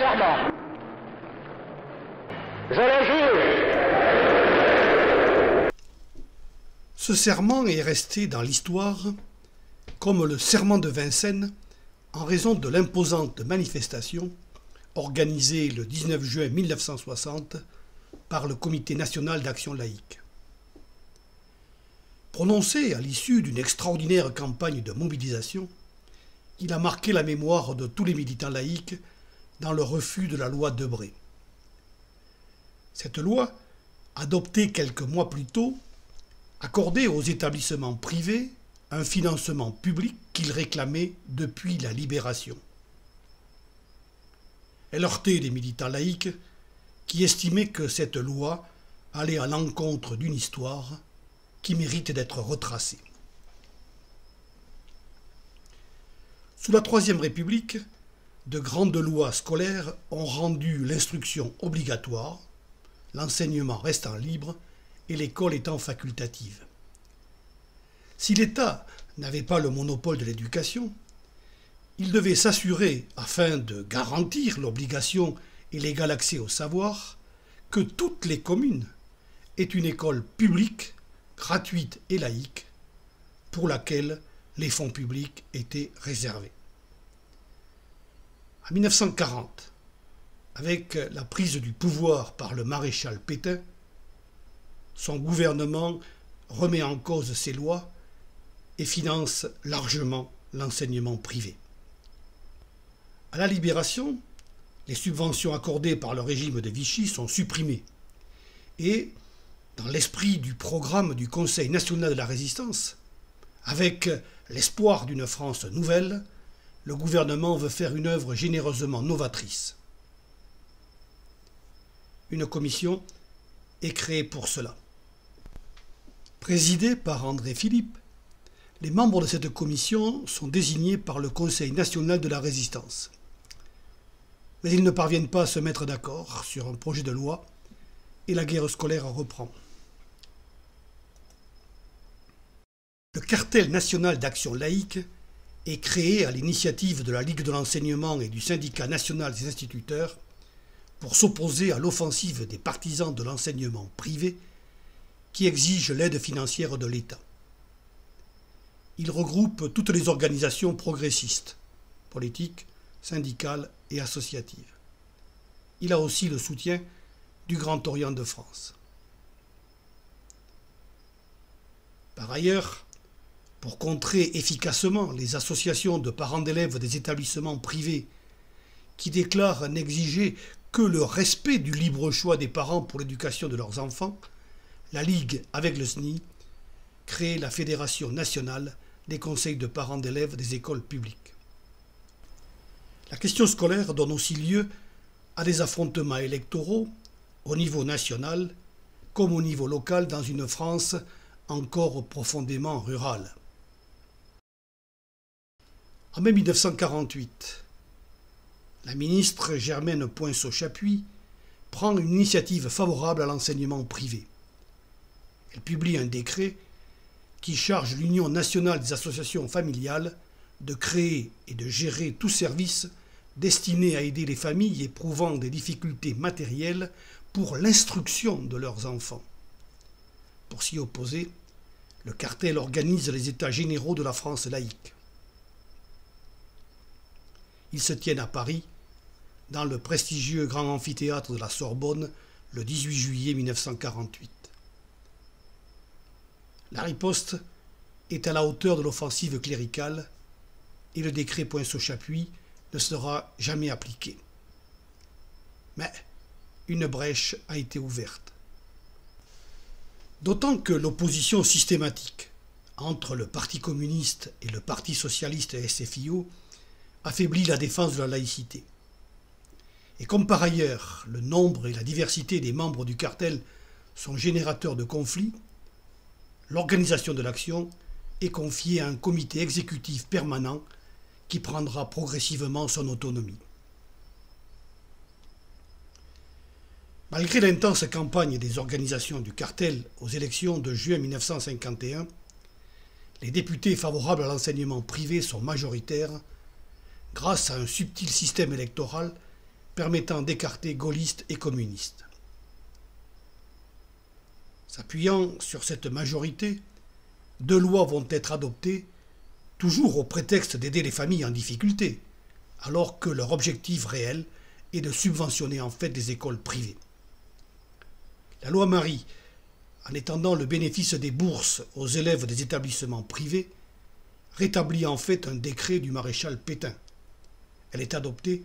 serment. Je le jure. Ce serment est resté dans l'histoire comme le serment de Vincennes en raison de l'imposante manifestation organisée le 19 juin 1960 par le Comité national d'action laïque. Prononcé à l'issue d'une extraordinaire campagne de mobilisation, il a marqué la mémoire de tous les militants laïques dans le refus de la loi Debré. Cette loi, adoptée quelques mois plus tôt, accordait aux établissements privés un financement public qu'ils réclamaient depuis la Libération. Elle heurtait les militants laïques qui estimaient que cette loi allait à l'encontre d'une histoire qui mérite d'être retracée. Sous la Troisième République, de grandes lois scolaires ont rendu l'instruction obligatoire, l'enseignement restant libre et l'école étant facultative. Si l'État n'avait pas le monopole de l'éducation, il devait s'assurer, afin de garantir l'obligation et l'égal accès au savoir, que toutes les communes aient une école publique, gratuite et laïque, pour laquelle les fonds publics étaient réservés. En 1940, avec la prise du pouvoir par le maréchal Pétain, son gouvernement remet en cause ces lois et finance largement l'enseignement privé. À la Libération, les subventions accordées par le régime de Vichy sont supprimées et, dans l'esprit du programme du Conseil national de la Résistance, avec l'espoir d'une France nouvelle, le gouvernement veut faire une œuvre généreusement novatrice. Une commission est créée pour cela. Présidée par André Philippe, les membres de cette commission sont désignés par le Conseil national de la Résistance. Mais ils ne parviennent pas à se mettre d'accord sur un projet de loi et la guerre scolaire reprend. Le cartel national d'action laïque est créé à l'initiative de la Ligue de l'enseignement et du syndicat national des instituteurs pour s'opposer à l'offensive des partisans de l'enseignement privé qui exige l'aide financière de l'État. Il regroupe toutes les organisations progressistes, politiques, syndicales et associatives. Il a aussi le soutien du Grand Orient de France. Par ailleurs, pour contrer efficacement les associations de parents d'élèves des établissements privés qui déclarent n'exiger que le respect du libre choix des parents pour l'éducation de leurs enfants, la Ligue, avec le SNI, crée la Fédération nationale des conseils de parents d'élèves des écoles publiques. La question scolaire donne aussi lieu à des affrontements électoraux au niveau national comme au niveau local dans une France encore profondément rurale. En mai 1948, la ministre Germaine Poinçot-Chapuis prend une initiative favorable à l'enseignement privé. Elle publie un décret qui charge l'Union nationale des associations familiales de créer et de gérer tout service destiné à aider les familles éprouvant des difficultés matérielles pour l'instruction de leurs enfants. Pour s'y opposer, le cartel organise les États généraux de la France laïque. Ils se tiennent à Paris, dans le prestigieux grand amphithéâtre de la Sorbonne, le 18 juillet 1948. La riposte est à la hauteur de l'offensive cléricale et le décret Poinçot-Chapuis ne sera jamais appliqué. Mais une brèche a été ouverte. D'autant que l'opposition systématique entre le Parti communiste et le Parti socialiste SFIO affaiblit la défense de la laïcité. Et comme par ailleurs le nombre et la diversité des membres du cartel sont générateurs de conflits, l'organisation de l'action est confiée à un comité exécutif permanent qui prendra progressivement son autonomie. Malgré l'intense campagne des organisations du cartel aux élections de juin 1951, les députés favorables à l'enseignement privé sont majoritaires grâce à un subtil système électoral permettant d'écarter gaullistes et communistes. S'appuyant sur cette majorité, 2 lois vont être adoptées, toujours au prétexte d'aider les familles en difficulté, alors que leur objectif réel est de subventionner en fait des écoles privées. La loi Marie, en étendant le bénéfice des bourses aux élèves des établissements privés, rétablit en fait un décret du maréchal Pétain. Elle est adoptée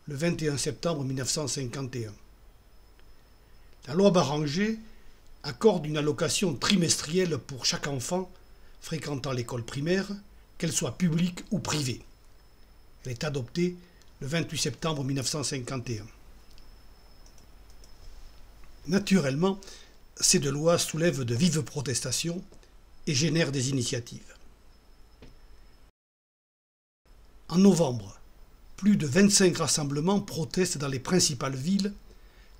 le 21 septembre 1951. La loi Barranger accorde une allocation trimestrielle pour chaque enfant fréquentant l'école primaire, qu'elle soit publique ou privée. Elle est adoptée le 28 septembre 1951. Naturellement, ces 2 lois soulèvent de vives protestations et génèrent des initiatives. En novembre, plus de 25 rassemblements protestent dans les principales villes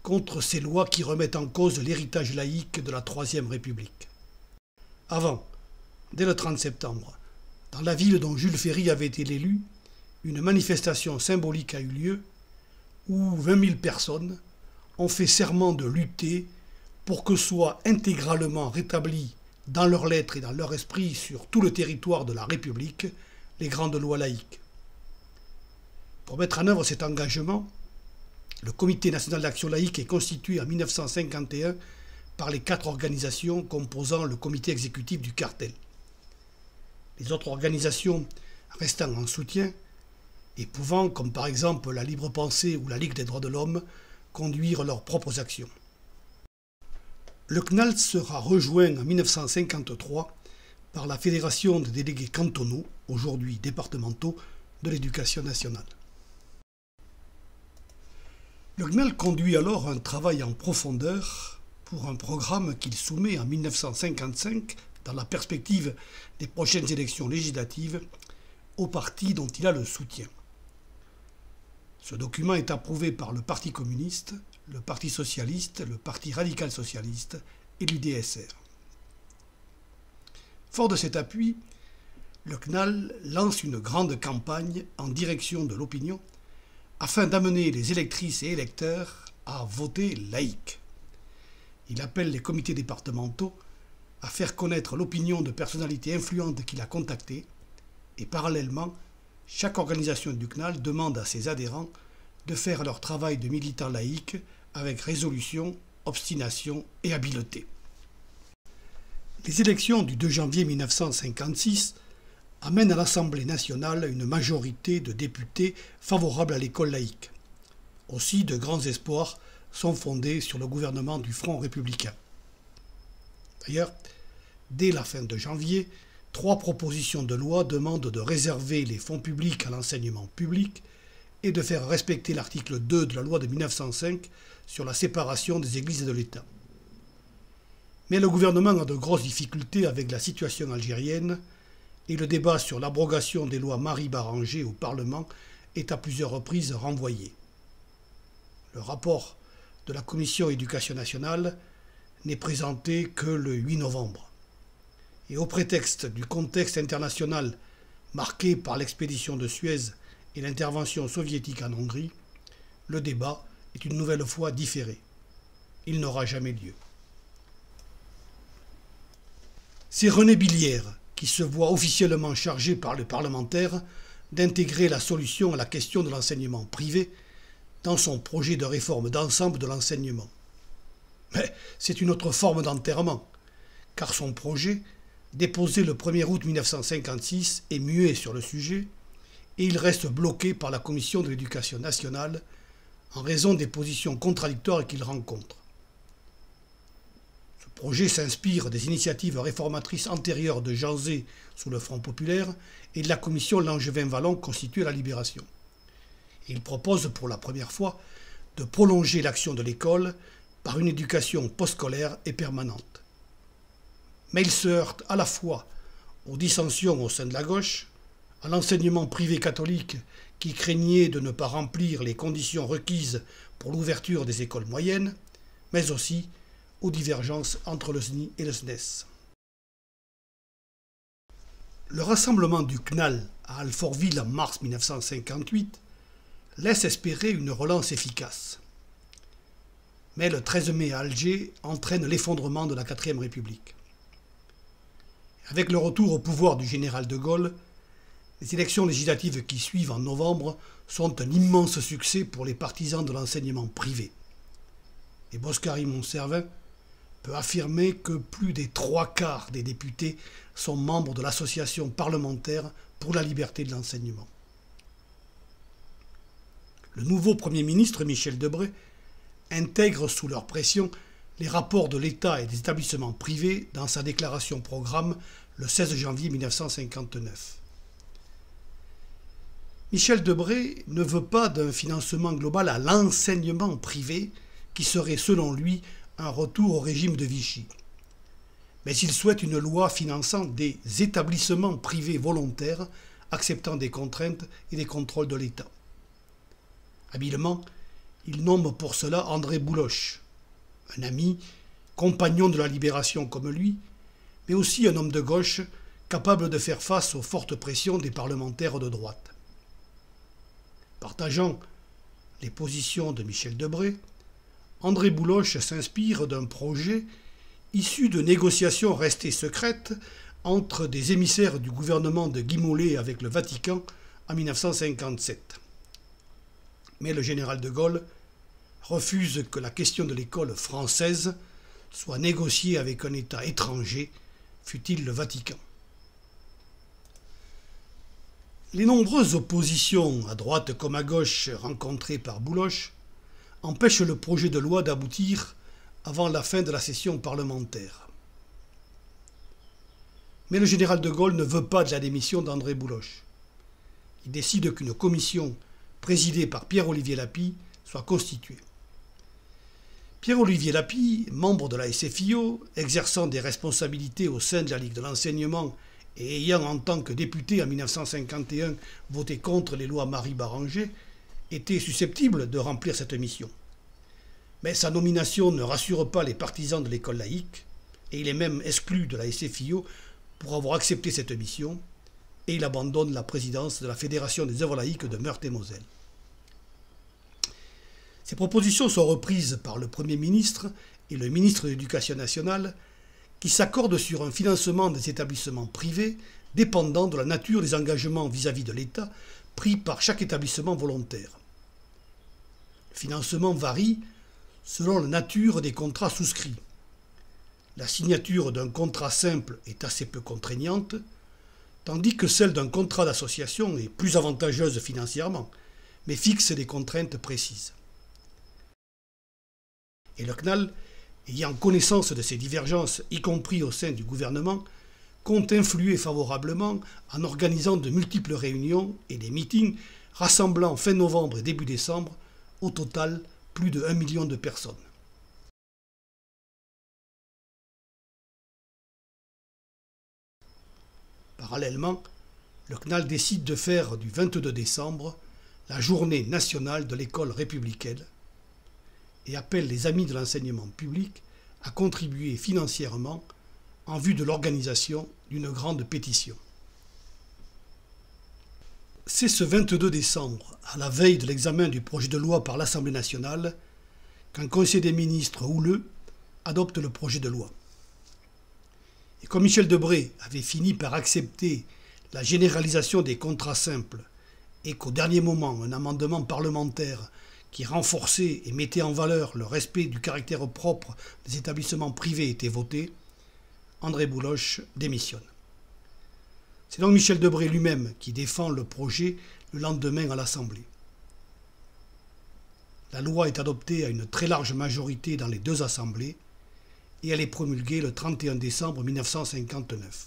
contre ces lois qui remettent en cause l'héritage laïque de la Troisième République. Avant, dès le 30 septembre, dans la ville dont Jules Ferry avait été l'élu, une manifestation symbolique a eu lieu où 20 000 personnes ont fait serment de lutter pour que soient intégralement rétablies dans leurs lettres et dans leur esprit sur tout le territoire de la République les grandes lois laïques. Pour mettre en œuvre cet engagement, le Comité national d'action laïque est constitué en 1951 par les 4 organisations composant le comité exécutif du cartel. Les autres organisations restant en soutien et pouvant, comme par exemple la Libre Pensée ou la Ligue des droits de l'homme, conduire leurs propres actions. Le CNAL sera rejoint en 1953 par la Fédération des délégués cantonaux, aujourd'hui départementaux, de l'éducation nationale. Le CNAL conduit alors un travail en profondeur pour un programme qu'il soumet en 1955 dans la perspective des prochaines élections législatives au parti dont il a le soutien. Ce document est approuvé par le Parti communiste, le Parti socialiste, le Parti radical socialiste et l'UDSR. Fort de cet appui, le CNAL lance une grande campagne en direction de l'opinion afin d'amener les électrices et électeurs à voter laïque. Il appelle les comités départementaux à faire connaître l'opinion de personnalités influentes qu'il a contactées et parallèlement, chaque organisation du CNAL demande à ses adhérents de faire leur travail de militants laïcs avec résolution, obstination et habileté. Les élections du 2 janvier 1956 amènent à l'Assemblée nationale une majorité de députés favorables à l'école laïque. Aussi, de grands espoirs sont fondés sur le gouvernement du Front républicain. D'ailleurs, dès la fin de janvier, 3 propositions de loi demandent de réserver les fonds publics à l'enseignement public et de faire respecter l'article 2 de la loi de 1905 sur la séparation des églises et de l'État. Mais le gouvernement a de grosses difficultés avec la situation algérienne et le débat sur l'abrogation des lois Marie-Barranger au Parlement est à plusieurs reprises renvoyé. Le rapport de la Commission éducation nationale n'est présenté que le 8 novembre. Et au prétexte du contexte international marqué par l'expédition de Suez et l'intervention soviétique en Hongrie, le débat est une nouvelle fois différé. Il n'aura jamais lieu. C'est René Billière qui se voit officiellement chargé par les parlementaires d'intégrer la solution à la question de l'enseignement privé dans son projet de réforme d'ensemble de l'enseignement. Mais c'est une autre forme d'enterrement, car son projet, déposé le 1er août 1956, est muet sur le sujet et il reste bloqué par la Commission de l'éducation nationale en raison des positions contradictoires qu'il rencontre. Ce projet s'inspire des initiatives réformatrices antérieures de Jean Zay sous le Front populaire et de la commission Langevin-Wallon constituée à la Libération. Il propose pour la première fois de prolonger l'action de l'école par une éducation postscholaire et permanente. Mais il se heurte à la fois aux dissensions au sein de la gauche, à l'enseignement privé catholique qui craignait de ne pas remplir les conditions requises pour l'ouverture des écoles moyennes, mais aussi aux divergences entre le SNI et le SNES. Le rassemblement du CNAL à Alfortville en mars 1958, laissent espérer une relance efficace. Mais le 13 mai à Alger entraîne l'effondrement de la 4ème République. Avec le retour au pouvoir du général de Gaulle, les élections législatives qui suivent en novembre sont un immense succès pour les partisans de l'enseignement privé. Et Boscary Monsservin peut affirmer que plus des 3/4 des députés sont membres de l'association parlementaire pour la liberté de l'enseignement. Le nouveau Premier ministre Michel Debré intègre sous leur pression les rapports de l'État et des établissements privés dans sa déclaration programme le 16 janvier 1959. Michel Debré ne veut pas d'un financement global à l'enseignement privé qui serait selon lui un retour au régime de Vichy. Mais il souhaite une loi finançant des établissements privés volontaires acceptant des contraintes et des contrôles de l'État. Habilement, il nomme pour cela André Bouloche, un ami, compagnon de la Libération comme lui, mais aussi un homme de gauche capable de faire face aux fortes pressions des parlementaires de droite. Partageant les positions de Michel Debré, André Bouloche s'inspire d'un projet issu de négociations restées secrètes entre des émissaires du gouvernement de Guy Mollet avec le Vatican en 1957. Mais le général de Gaulle refuse que la question de l'école française soit négociée avec un État étranger, fût-il le Vatican. Les nombreuses oppositions, à droite comme à gauche, rencontrées par Bouloche, empêchent le projet de loi d'aboutir avant la fin de la session parlementaire. Mais le général de Gaulle ne veut pas de la démission d'André Bouloche. Il décide qu'une commission présidée par Pierre-Olivier Lapie soit constituée. Pierre-Olivier Lapie, membre de la SFIO, exerçant des responsabilités au sein de la Ligue de l'enseignement et ayant en tant que député en 1951 voté contre les lois Marie-Baranger, était susceptible de remplir cette mission. Mais sa nomination ne rassure pas les partisans de l'école laïque, et il est même exclu de la SFIO pour avoir accepté cette mission, et il abandonne la présidence de la Fédération des œuvres laïques de Meurthe-et-Moselle. Ces propositions sont reprises par le Premier ministre et le ministre de l'Éducation nationale, qui s'accordent sur un financement des établissements privés dépendant de la nature des engagements vis-à-vis de l'État pris par chaque établissement volontaire. Le financement varie selon la nature des contrats souscrits. La signature d'un contrat simple est assez peu contraignante, tandis que celle d'un contrat d'association est plus avantageuse financièrement, mais fixe des contraintes précises. Et le CNAL, ayant connaissance de ces divergences, y compris au sein du gouvernement, compte influer favorablement en organisant de multiples réunions et des meetings rassemblant fin novembre et début décembre, au total plus de 1 million de personnes. Parallèlement, le CNAL décide de faire du 22 décembre la journée nationale de l'école républicaine et appelle les amis de l'enseignement public à contribuer financièrement en vue de l'organisation d'une grande pétition. C'est ce 22 décembre, à la veille de l'examen du projet de loi par l'Assemblée nationale, qu'un Conseil des ministres houleux adopte le projet de loi. Et comme Michel Debré avait fini par accepter la généralisation des contrats simples et qu'au dernier moment, un amendement parlementaire qui renforçait et mettait en valeur le respect du caractère propre des établissements privés était voté, André Bouloche démissionne. C'est donc Michel Debré lui-même qui défend le projet le lendemain à l'Assemblée. La loi est adoptée à une très large majorité dans les deux assemblées et elle est promulguée le 31 décembre 1959.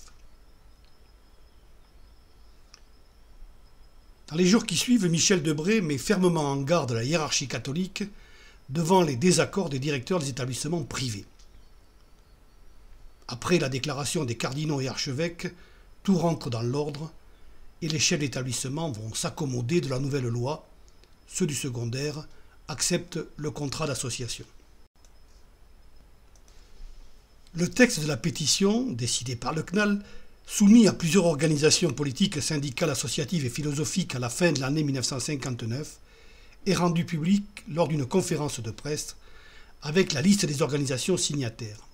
Dans les jours qui suivent, Michel Debré met fermement en garde la hiérarchie catholique devant les désaccords des directeurs des établissements privés. Après la déclaration des cardinaux et archevêques, tout rentre dans l'ordre et les chefs d'établissement vont s'accommoder de la nouvelle loi. Ceux du secondaire acceptent le contrat d'association. Le texte de la pétition, décidé par le CNAL, soumis à plusieurs organisations politiques, syndicales, associatives et philosophiques à la fin de l'année 1959, est rendu public lors d'une conférence de presse avec la liste des organisations signataires.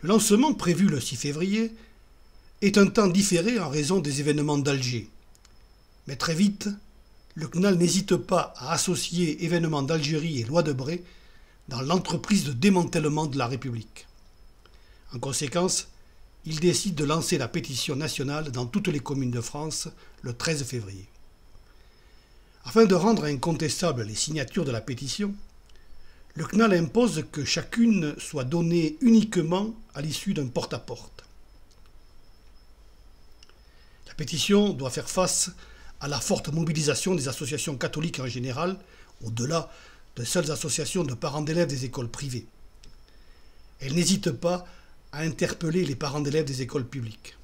Le lancement prévu le 6 février est un temps différé en raison des événements d'Alger. Mais très vite, le CNAL n'hésite pas à associer événements d'Algérie et loi Debré dans l'entreprise de démantèlement de la République. En conséquence, il décide de lancer la pétition nationale dans toutes les communes de France le 13 février. Afin de rendre incontestables les signatures de la pétition, le CNAL impose que chacune soit donnée uniquement à l'issue d'un porte-à-porte. La pétition doit faire face à la forte mobilisation des associations catholiques en général, au-delà de seules associations de parents d'élèves des écoles privées. Elle n'hésite pas à interpeller les parents d'élèves des écoles publiques.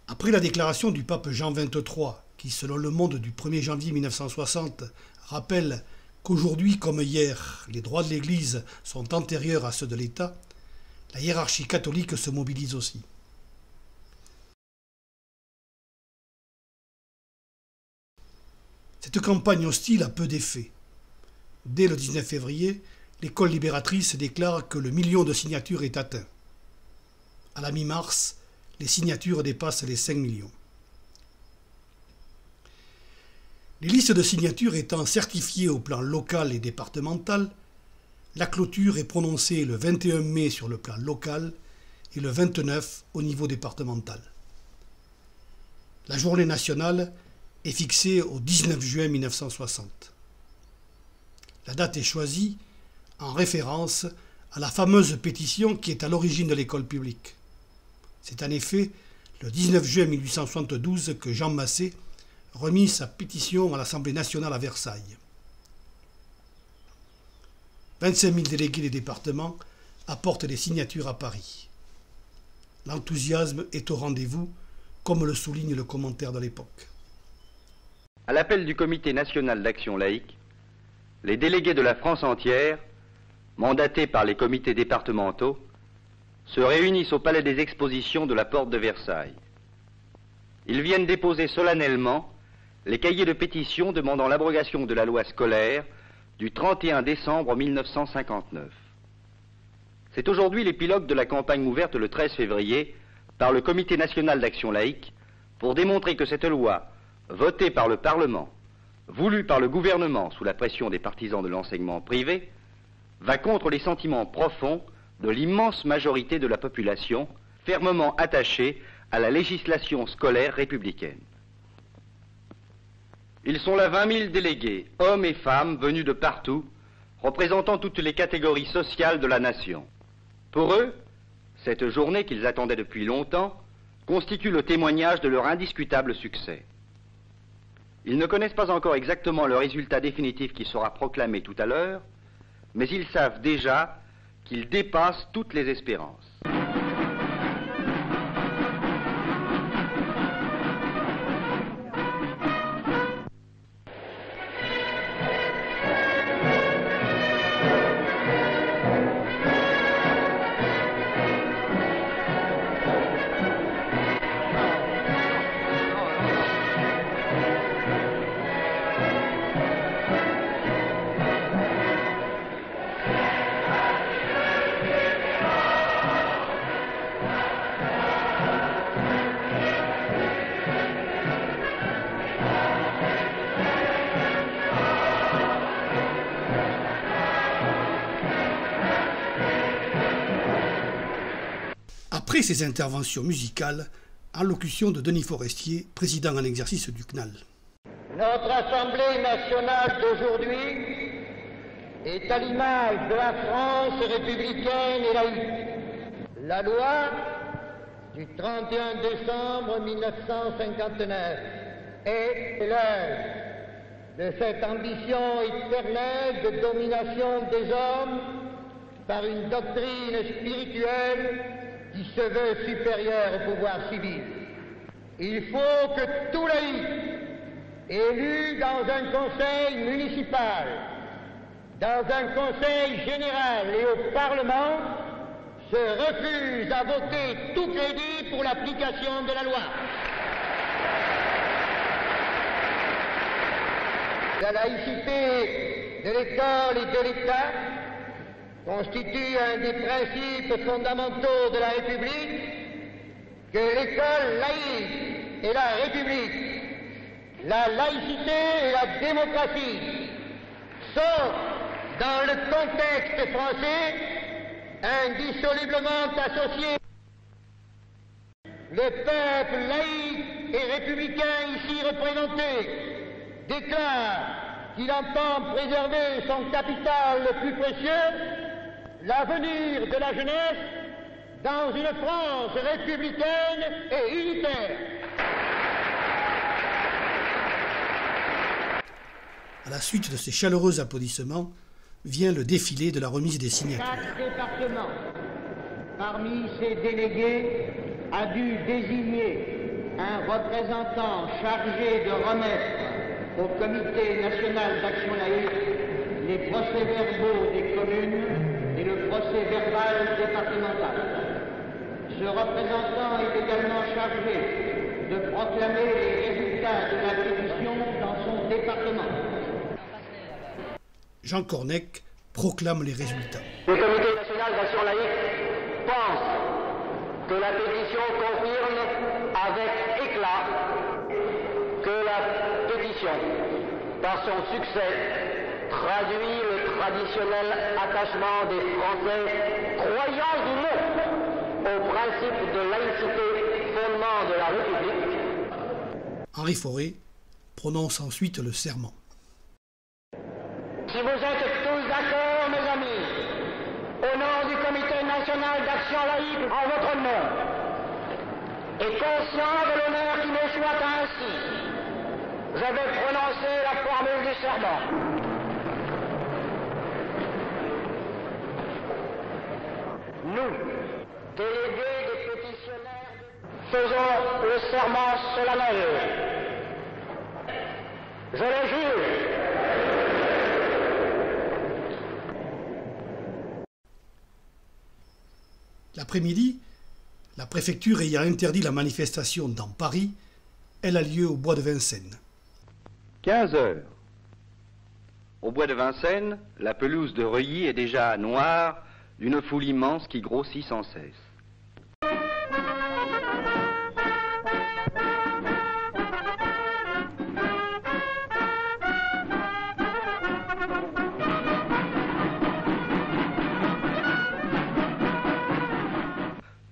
Après la déclaration du pape Jean XXIII, qui selon Le Monde du 1er janvier 1960 rappelle qu'aujourd'hui comme hier, les droits de l'Église sont antérieurs à ceux de l'État, la hiérarchie catholique se mobilise aussi. Cette campagne hostile a peu d'effet. Dès le 19 février, l'école libératrice déclare que le million de signatures est atteint. À la mi-mars, les signatures dépassent les 5 millions. Les listes de signatures étant certifiées au plan local et départemental, la clôture est prononcée le 21 mai sur le plan local et le 29 au niveau départemental. La journée nationale est fixée au 19 juin 1960. La date est choisie en référence à la fameuse pétition qui est à l'origine de l'école publique. C'est en effet le 19 juin 1872 que Jean Massé remit sa pétition à l'Assemblée nationale à Versailles. 25 000 délégués des départements apportent des signatures à Paris. L'enthousiasme est au rendez-vous, comme le souligne le commentaire de l'époque. À l'appel du Comité national d'action laïque, les délégués de la France entière, mandatés par les comités départementaux, se réunissent au Palais des Expositions de la Porte de Versailles. Ils viennent déposer solennellement les cahiers de pétition demandant l'abrogation de la loi scolaire du 31 décembre 1959. C'est aujourd'hui l'épilogue de la campagne ouverte le 13 février par le Comité national d'action laïque pour démontrer que cette loi, votée par le Parlement, voulue par le gouvernement sous la pression des partisans de l'enseignement privé, va contre les sentiments profonds de l'immense majorité de la population, fermement attachée à la législation scolaire républicaine. Ils sont là 20 000 délégués, hommes et femmes venus de partout, représentant toutes les catégories sociales de la nation. Pour eux, cette journée qu'ils attendaient depuis longtemps constitue le témoignage de leur indiscutable succès. Ils ne connaissent pas encore exactement le résultat définitif qui sera proclamé tout à l'heure, mais ils savent déjà qu'il dépasse toutes les espérances. Après ces interventions musicales, allocution de Denis Forestier, président en exercice du CNAL. Notre Assemblée nationale d'aujourd'hui est à l'image de la France républicaine et laïque. La loi du 31 décembre 1959 est l'œuvre de cette ambition éternelle de domination des hommes par une doctrine spirituelle qui se veut supérieure au pouvoir civil. Il faut que tout laïc, élu dans un conseil municipal, dans un conseil général et au Parlement, se refuse à voter tout crédit pour l'application de la loi. La laïcité de l'école et de l'État constitue un des principes fondamentaux de la République, que l'école laïque et la République, la laïcité et la démocratie sont, dans le contexte français, indissolublement associés. Le peuple laïque et républicain ici représenté déclare qu'il entend préserver son capital le plus précieux, l'avenir de la jeunesse, dans une France républicaine et unitaire. À la suite de ces chaleureux applaudissements, vient le défilé de la remise des signatures. Chaque département, parmi ses délégués, a dû désigner un représentant chargé de remettre au Comité national d'action laïque les procès-verbaux des communes et le procès-verbal départemental. Ce représentant est également chargé de proclamer les résultats de la pétition dans son département. Jean Cornec proclame les résultats. Le Comité national d'action laïque pense que la pétition confirme avec éclat que la pétition, par son succès, traduit le traditionnel attachement des Français, croyants ou non, au principe de laïcité, fondement de la République. Henri Fauré prononce ensuite le serment. Si vous êtes tous d'accord, mes amis, au nom du Comité national d'action laïque, en votre nom, et conscient de l'honneur qui me soit ainsi, je vais prononcer la formule du serment. Nous, délégués des pétitionnaires, faisons le serment solennel. Je le jure. L'après-midi, la préfecture ayant interdit la manifestation dans Paris, elle a lieu au bois de Vincennes. 15 heures. Au bois de Vincennes, la pelouse de Reuilly est déjà noire d'une foule immense qui grossit sans cesse.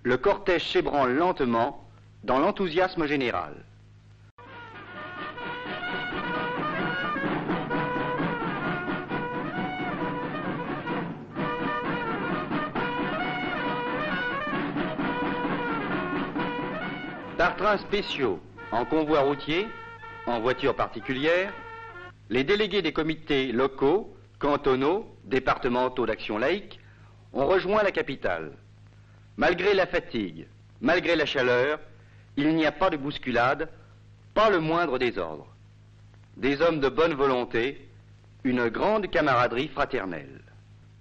Le cortège s'ébranle lentement dans l'enthousiasme général. Par trains spéciaux, en convois routiers, en voitures particulières, les délégués des comités locaux, cantonaux, départementaux d'action laïque ont rejoint la capitale. Malgré la fatigue, malgré la chaleur, il n'y a pas de bousculade, pas le moindre désordre. Des hommes de bonne volonté, une grande camaraderie fraternelle.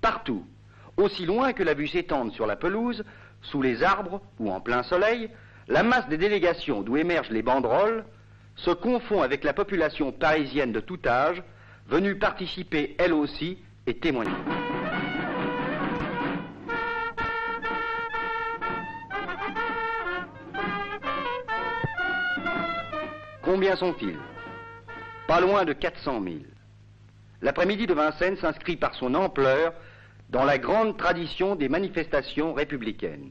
Partout, aussi loin que la vue s'étende sur la pelouse, sous les arbres ou en plein soleil, la masse des délégations d'où émergent les banderoles se confond avec la population parisienne de tout âge, venue participer elle aussi et témoigner. Combien sont-ils? Pas loin de 400 000. L'après-midi de Vincennes s'inscrit par son ampleur dans la grande tradition des manifestations républicaines.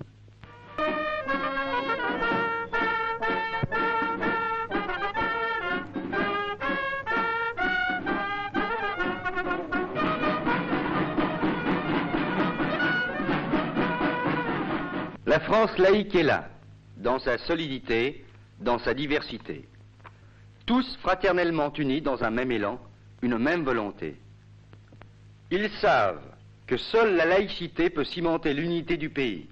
La France laïque est là, dans sa solidité, dans sa diversité. Tous fraternellement unis dans un même élan, une même volonté. Ils savent que seule la laïcité peut cimenter l'unité du pays.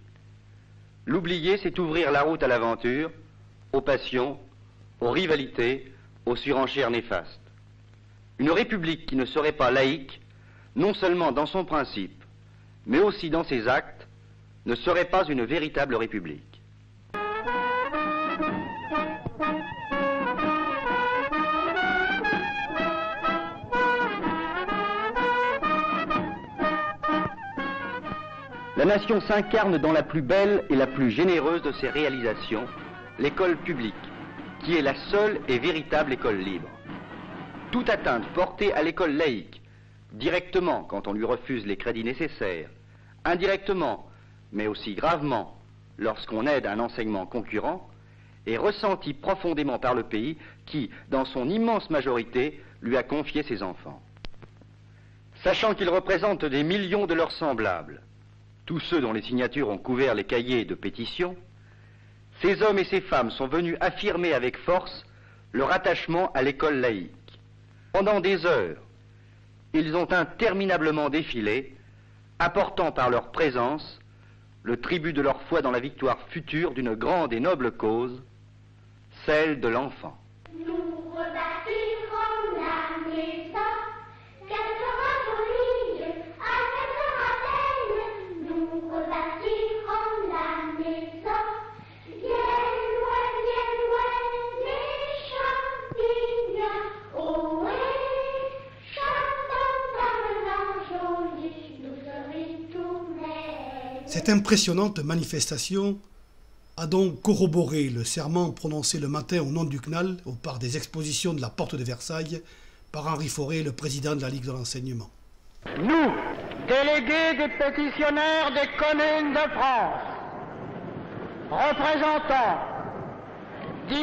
L'oublier, c'est ouvrir la route à l'aventure, aux passions, aux rivalités, aux surenchères néfastes. Une république qui ne serait pas laïque, non seulement dans son principe, mais aussi dans ses actes, ne serait pas une véritable république. La nation s'incarne dans la plus belle et la plus généreuse de ses réalisations, l'école publique, qui est la seule et véritable école libre. Toute atteinte portée à l'école laïque, directement quand on lui refuse les crédits nécessaires, indirectement, mais aussi gravement, lorsqu'on aide un enseignement concurrent, est ressentie profondément par le pays qui, dans son immense majorité, lui a confié ses enfants. Sachant qu'ils représentent des millions de leurs semblables, tous ceux dont les signatures ont couvert les cahiers de pétition, ces hommes et ces femmes sont venus affirmer avec force leur attachement à l'école laïque. Pendant des heures, ils ont interminablement défilé, apportant par leur présence le tribut de leur foi dans la victoire future d'une grande et noble cause, celle de l'enfant. Nous rebâtirons la maison, qu'elle sera jolie, elle sera belle. Nous rebâtirons la maison, bien loin, les champignons. Oh oui, chantons comme l'ange joli, nous serons tournés. Cette impressionnante manifestation a donc corroboré le serment prononcé le matin au nom du CNAL au parc des expositions de la Porte de Versailles par Henri Fauré, le président de la Ligue de l'enseignement. Nous, délégués des pétitionnaires des communes de France, représentant 10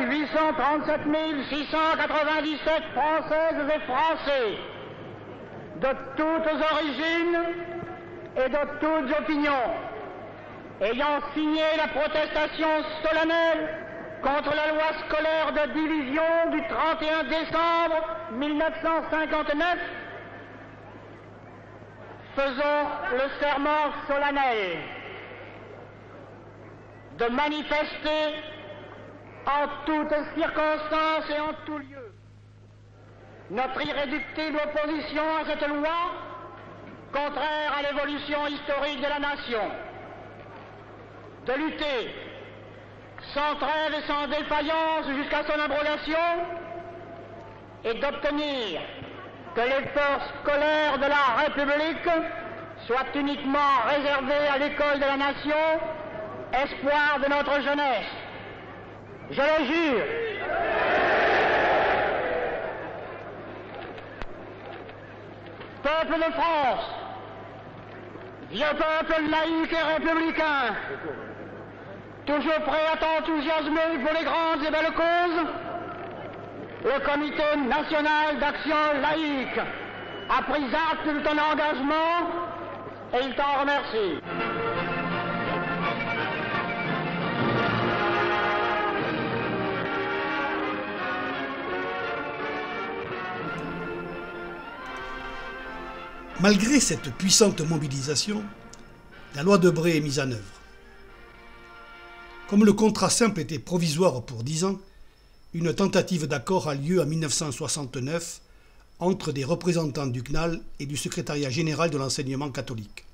837 697 Françaises et Français, de toutes origines et de toutes opinions, ayant signé la protestation solennelle contre la loi scolaire de division du 31 décembre 1959, faisons le serment solennel de manifester en toutes circonstances et en tout lieu notre irréductible opposition à cette loi contraire à l'évolution historique de la nation, de lutter sans trêve et sans défaillance jusqu'à son abrogation et d'obtenir que l'effort scolaire de la République soit uniquement réservé à l'école de la nation, espoir de notre jeunesse. Je le jure. Peuple de France, vieux peuple laïque et républicain, toujours prêt à t'enthousiasmer pour les grandes et belles causes, le Comité national d'action laïque a pris acte de ton engagement et il t'en remercie. Malgré cette puissante mobilisation, la loi Debré est mise en œuvre. Comme le contrat simple était provisoire pour 10 ans, une tentative d'accord a lieu en 1969 entre des représentants du CNAL et du secrétariat général de l'enseignement catholique.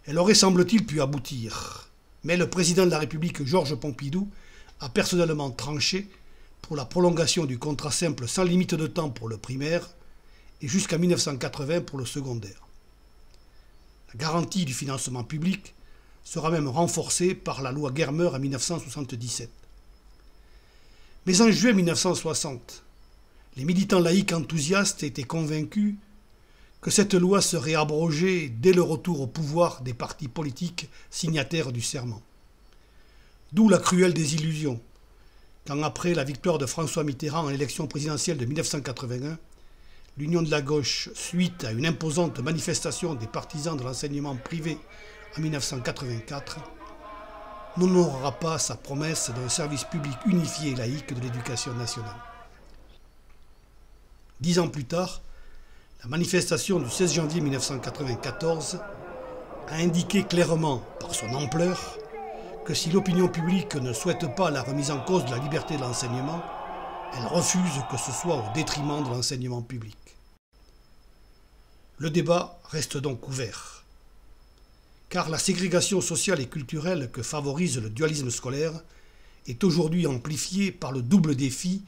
Elle aurait, semble-t-il, pu aboutir, mais le président de la République, Georges Pompidou, a personnellement tranché pour la prolongation du contrat simple sans limite de temps pour le primaire et jusqu'à 1980 pour le secondaire. La garantie du financement public sera même renforcée par la loi Germer en 1977. Mais en juin 1960, les militants laïcs enthousiastes étaient convaincus que cette loi serait abrogée dès le retour au pouvoir des partis politiques signataires du serment. D'où la cruelle désillusion quand, après la victoire de François Mitterrand à l'élection présidentielle de 1981, l'Union de la gauche, suite à une imposante manifestation des partisans de l'enseignement privé en 1984, n'honorera pas sa promesse d'un service public unifié et laïque de l'éducation nationale. 10 ans plus tard, la manifestation du 16 janvier 1994 a indiqué clairement, par son ampleur, que si l'opinion publique ne souhaite pas la remise en cause de la liberté de l'enseignement, elle refuse que ce soit au détriment de l'enseignement public. Le débat reste donc ouvert. Car la ségrégation sociale et culturelle que favorise le dualisme scolaire est aujourd'hui amplifiée par le double défi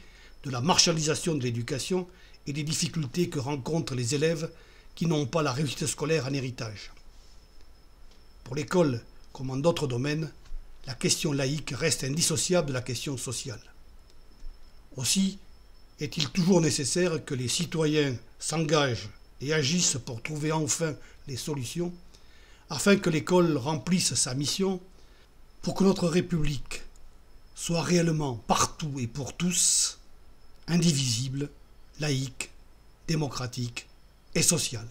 de la marchandisation de l'éducation et des difficultés que rencontrent les élèves qui n'ont pas la réussite scolaire en héritage. Pour l'école, comme en d'autres domaines, la question laïque reste indissociable de la question sociale. Aussi, est-il toujours nécessaire que les citoyens s'engagent et agissent pour trouver enfin les solutions, afin que l'école remplisse sa mission, pour que notre République soit réellement partout et pour tous, indivisible, laïque, démocratique et sociale.